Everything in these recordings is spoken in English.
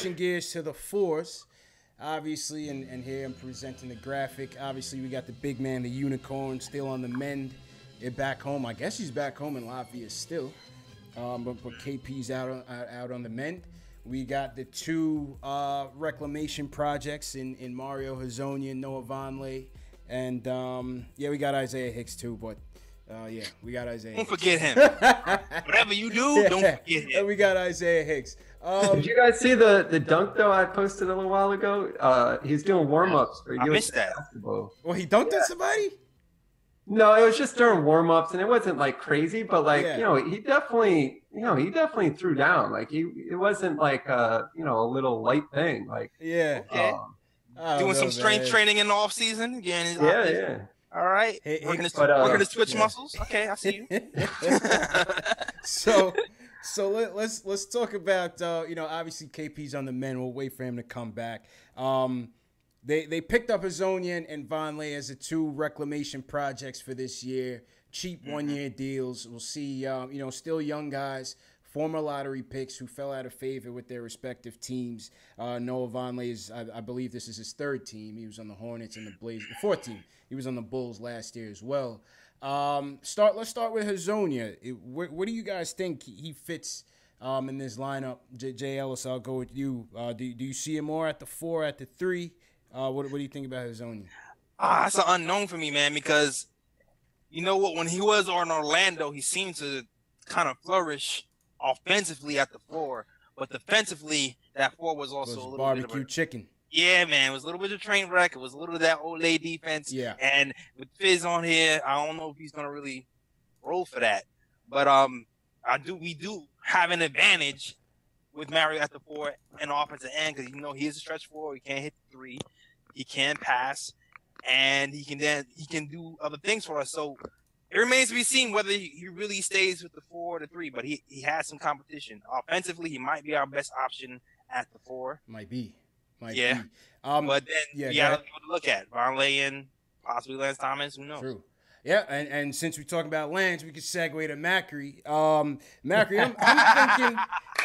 switching gears to the fours, obviously, and here I'm presenting the graphic. Obviously, we got the big man, the unicorn, still on the mend. Back home. I guess he's back home in Latvia still. But KP's out on the mend. We got the two reclamation projects in Mario Hezonja and Noah Vonleh. And, we got Isaiah Hicks too, but, we got Isaiah Don't Hicks. forget him. Whatever you do, don't forget him. And we got Isaiah Hicks. Did you guys see the dunk, though, I posted a little while ago? He's doing warm-ups for I missed that. basketball. Well, he dunked on somebody? No, it was just during warm-ups, and it wasn't, like, crazy, but, like, he definitely threw down. Like, it wasn't, like, a little light thing. Like, yeah. Okay. Doing some strength training in the offseason again. Yeah. All right. Hey, working the switch muscles. Okay, I see you. So let's talk about obviously KP's on the mend. We'll wait for him to come back. They picked up Hezonja and Vonleh as the two reclamation projects for this year. Cheap 1-year deals. We'll see still young guys, former lottery picks who fell out of favor with their respective teams. Noah Vonleh is, I believe this is his third team. He was on the Hornets and the Blazers. The fourth team. He was on the Bulls last year as well. Let's start with Hezonja. What do you guys think he fits in this lineup? Jay Ellis, I'll go with you. Do you see him more at the 4, at the 3? What do you think about Hezonja? That's an unknown for me, man, because you know what? When he was on Orlando, he seemed to kind of flourish offensively at the 4, but defensively, that 4 was also a little barbecue bit of chicken. Yeah, man, it was a little bit of train wreck. It was a little of that old lady defense. Yeah. And with Fizz on here, I don't know if he's gonna really roll for that. But we do have an advantage with Mario at the 4 and offensive end because he is a stretch 4. He can't hit the 3, he can pass, and he can do other things for us. So it remains to be seen whether he really stays with the 4 or the 3. But he has some competition offensively. He might be our best option at the 4. Might be. But then you got to look at Vonleh and possibly Lance Thomas. Who knows? True. Yeah, and since we're talking about Lance, we could segue to Macri. Macri,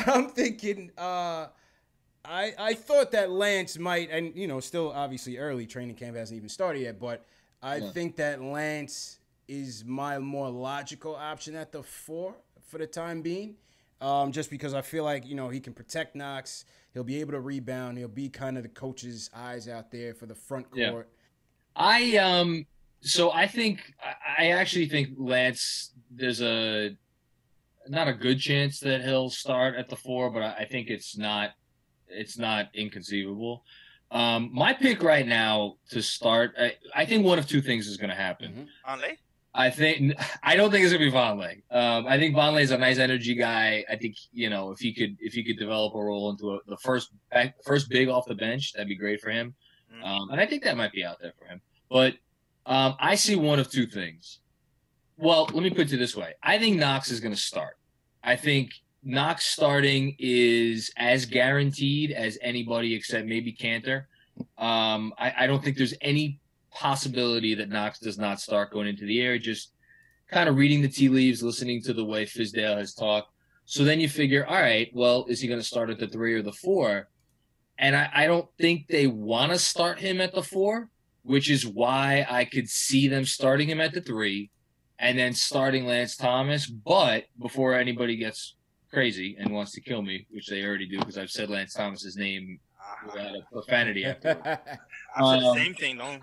I'm thinking. I thought that Lance might, and still obviously early, training camp hasn't even started yet, but I think that Lance is my more logical option at the 4 for the time being. Just because I feel like, he can protect Knox. He'll be able to rebound. He'll be kind of the coach's eyes out there for the front court. Yeah. I actually think Lance, there's not a good chance that he'll start at the 4, but I think it's not inconceivable. My pick right now to start, I think one of two things is going to happen. Vonleh? I don't think it's gonna be Vonleh. I think Vonleh is a nice energy guy. I think if he could develop a role into the first big off the bench, that'd be great for him. And I think that might be out there for him. But I see one of two things. Well, let me put it this way: I think Knox is going to start. I think Knox starting is as guaranteed as anybody except maybe Cantor. I don't think there's any possibility that Knox does not start going into the year, just kind of reading the tea leaves, listening to the way Fizdale has talked. So then you figure, all right, well, is he going to start at the 3 or the 4? And I don't think they want to start him at the 4, which is why I could see them starting him at the 3 and then starting Lance Thomas. But before anybody gets crazy and wants to kill me, which they already do because I've said Lance Thomas's name without a profanity after. I said the same thing. Don't.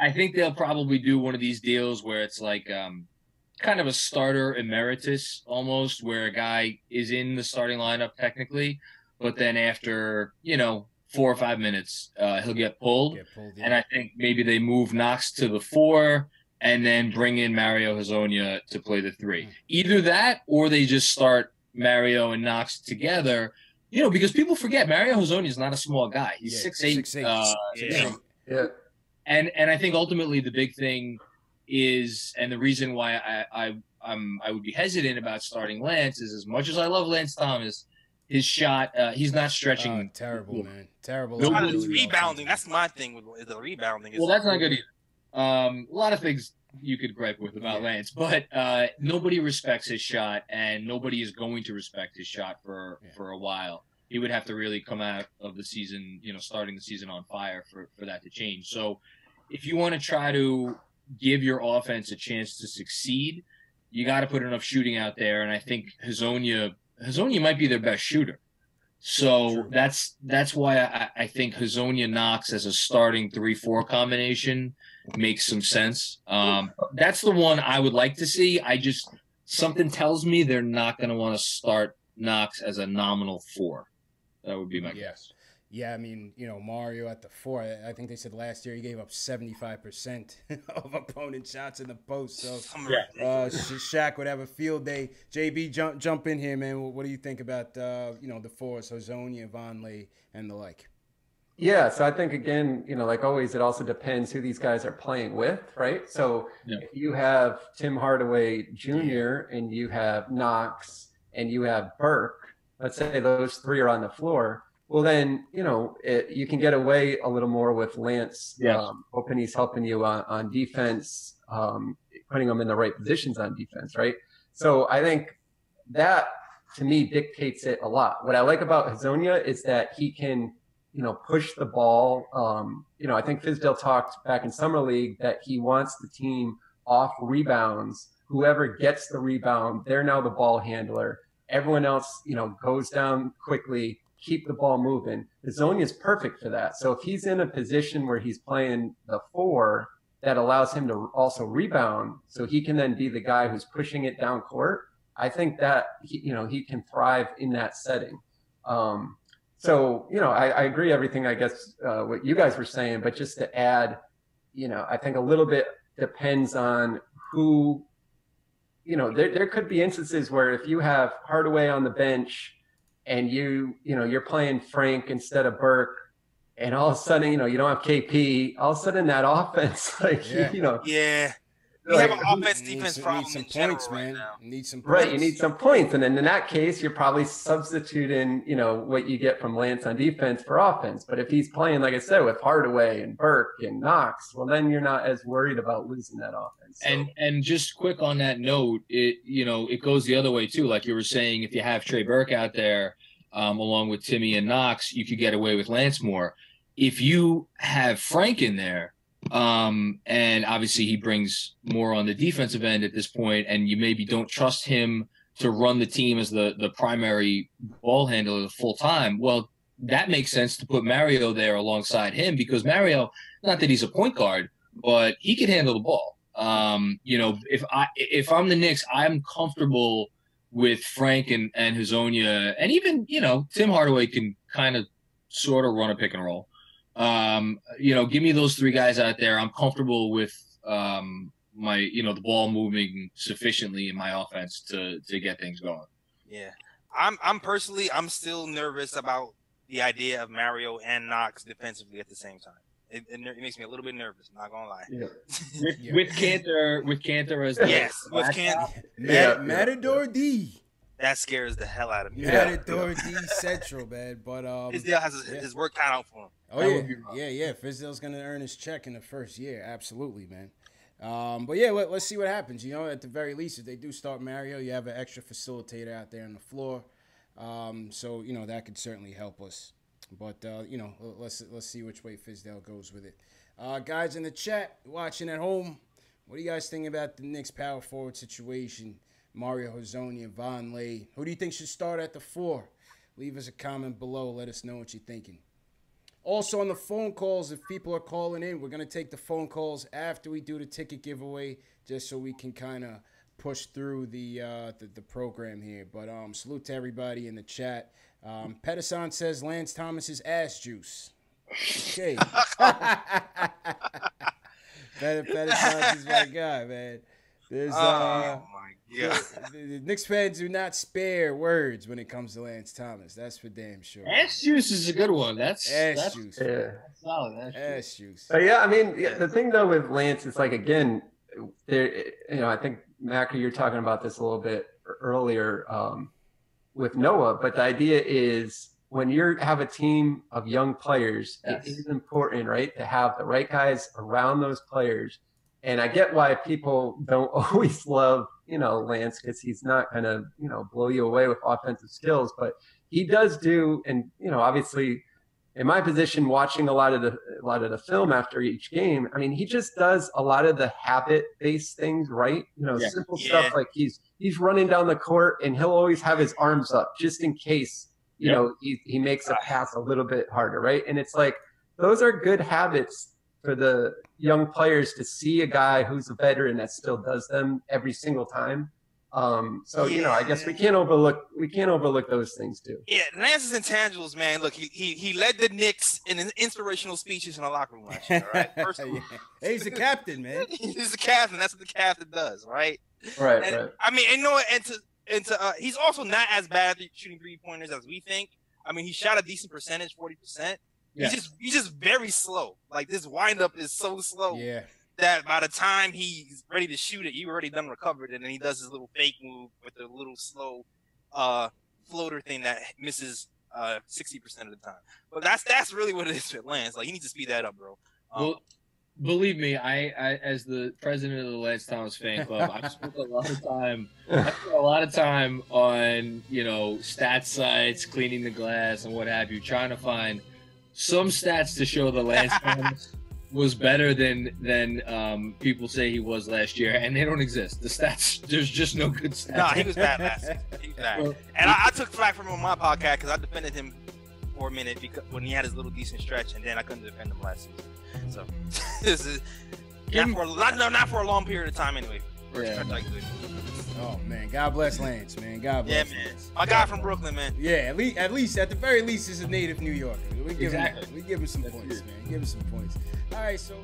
I think they'll probably do one of these deals where it's like kind of a starter emeritus almost, where a guy is in the starting lineup technically, but then after 4 or 5 minutes, he'll get pulled. And I think maybe they move Knox to the 4 and then bring in Mario Hezonja to play the 3. Either that, or they just start Mario and Knox together. Because people forget Mario Hezonja is not a small guy. He's 6'8". Yeah. And I think ultimately the big thing is, and the reason why I would be hesitant about starting Lance is, as much as I love Lance Thomas, his shot, he's not stretching. Terrible, man. Terrible. Rebounding. That's my thing with the rebounding. Well, that's not good either. A lot of things you could gripe with about Lance, but nobody respects his shot, and nobody is going to respect his shot for a while. he would have to really come out of the season, starting the season on fire for that to change. So if you want to try to give your offense a chance to succeed, you got to put enough shooting out there. And I think Hezonja might be their best shooter. So that's why I think Hezonja Knox as a starting 3-4 combination makes some sense. That's the one I would like to see. Something tells me they're not going to want to start Knox as a nominal 4. That would be my guess. Yeah, I mean, Mario at the 4, I think they said last year he gave up 75% of opponent shots in the post. So Shaq would have a field day. JB, jump in here, man. What do you think about, the 4s, Hezonja, Vonleh, and the like? Yeah, so I think, again, like always, it also depends who these guys are playing with, right? So if you have Tim Hardaway Jr. and you have Knox and you have Burke, let's say those 3 are on the floor, well, then, you can get away a little more with Lance, hoping he's helping you on defense, putting them in the right positions on defense, right? So I think that, to me, dictates it a lot. What I like about Hezonja is that he can, push the ball. I think Fizdale talked back in Summer League that he wants the team off rebounds. Whoever gets the rebound, they're now the ball handler. Everyone else, goes down quickly, keep the ball moving. Hezonja is perfect for that. So if he's in a position where he's playing the 4, that allows him to also rebound, so he can then be the guy who's pushing it down court, I think that he can thrive in that setting. So I agree everything, I guess, what you guys were saying, but just to add, I think a little bit depends on who. There could be instances where if you have Hardaway on the bench and you're playing Frank instead of Burke, and all of a sudden, you don't have KP, all of a sudden that offense, We have an offense-defense problem need some in general points, right man. now. You need some points. Right, you need some points. And then in that case, you're probably substituting, what you get from Lance on defense for offense. But if he's playing, like I said, with Hardaway and Burke and Knox, well, then you're not as worried about losing that offense. So. And just quick on that note, it goes the other way too. Like you were saying, if you have Trey Burke out there, along with Timmy and Knox, you could get away with Lance more. If you have Frank in there, and obviously he brings more on the defensive end at this point, and you maybe don't trust him to run the team as the primary ball handler full time. Well, that makes sense to put Mario there alongside him, because Mario, not that he's a point guard, but he can handle the ball. If I'm the Knicks, I'm comfortable with Frank and Hezonja, and even, Tim Hardaway can kind of sort of run a pick and roll. Give me those 3 guys out there. I'm comfortable with the ball moving sufficiently in my offense to get things going. Yeah. I'm still nervous about the idea of Mario and Knox defensively at the same time. It makes me a little bit nervous, not gonna lie. Yeah. With Cantor as with Cantor. Matador D. That scares the hell out of me. Matador D Central, man. But Fizdale has his work cut out for him. Oh yeah. Fizdale's gonna earn his check in the first year, absolutely, man. But yeah, let's see what happens. At the very least, if they do start Mario, you have an extra facilitator out there on the floor. So that could certainly help us. But let's see which way Fizdale goes with it. Guys in the chat watching at home, what do you guys think about the Knicks power forward situation? Mario Hezonja, Vonleh. Who do you think should start at the 4? Leave us a comment below. Let us know what you're thinking. Also on the phone calls, if people are calling in, we're going to take the phone calls after we do the ticket giveaway, just so we can kind of push through the program here. But salute to everybody in the chat. Pedersen says Lance Thomas is ass juice. Okay. Pedersen is my guy, man. There's my God. The Knicks fans do not spare words when it comes to Lance Thomas. That's for damn sure. Ass juice is a good one. That's juice. Yeah. That's solid. Ass juice. Yeah, I mean, the thing though with Lance is like, again, I think Macri, you're talking about this a little bit earlier with Noah, but the idea is when you have a team of young players, it is important, right, to have the right guys around those players. And I get why people don't always love, Lance, because he's not going to, blow you away with offensive skills, but he does do. And, obviously in my position, watching a lot of the film after each game, I mean, he just does a lot of the habit-based things right. Simple stuff like he's running down the court and he'll always have his arms up just in case, he makes a pass a little bit harder, right? And it's like, those are good habits for the young players to see a guy who's a veteran that still does them every single time. I guess we can't overlook those things too. Yeah, Lance's intangibles, man. Look, he led the Knicks in inspirational speeches in the locker room last year. Right, hey, he's the captain, man. He's the captain. That's what the captain does, right? Right. I mean, he's also not as bad at shooting 3-pointers as we think. I mean, he shot a decent percentage, 40%. Yeah. He's just very slow. Like, this windup is so slow that by the time he's ready to shoot it, you've already done recovered, and then he does his little fake move with the little slow floater thing that misses 60% of the time. But that's really what it is with Lance. Like, he needs to speed that up, bro. Well, believe me, I as the president of the Lance Thomas fan club, I've spent a lot of time on stat sites, cleaning the glass, and what have you, trying to find some stats to show that Lance Thomas was better than people say he was last year, and they don't exist. The stats, there's just no good stats. No, he was bad last year. He was bad. Well, and I took flack from him on my podcast because I defended him for a minute because when he had his little decent stretch, and then I couldn't defend him last season. So this is not for a long period of time anyway. Oh man, God bless Lance, man. God bless. Yeah, man. My guy from Brooklyn, man. Yeah, at the very least, is a native New Yorker. We give him some points, man. Give him some points. All right, so.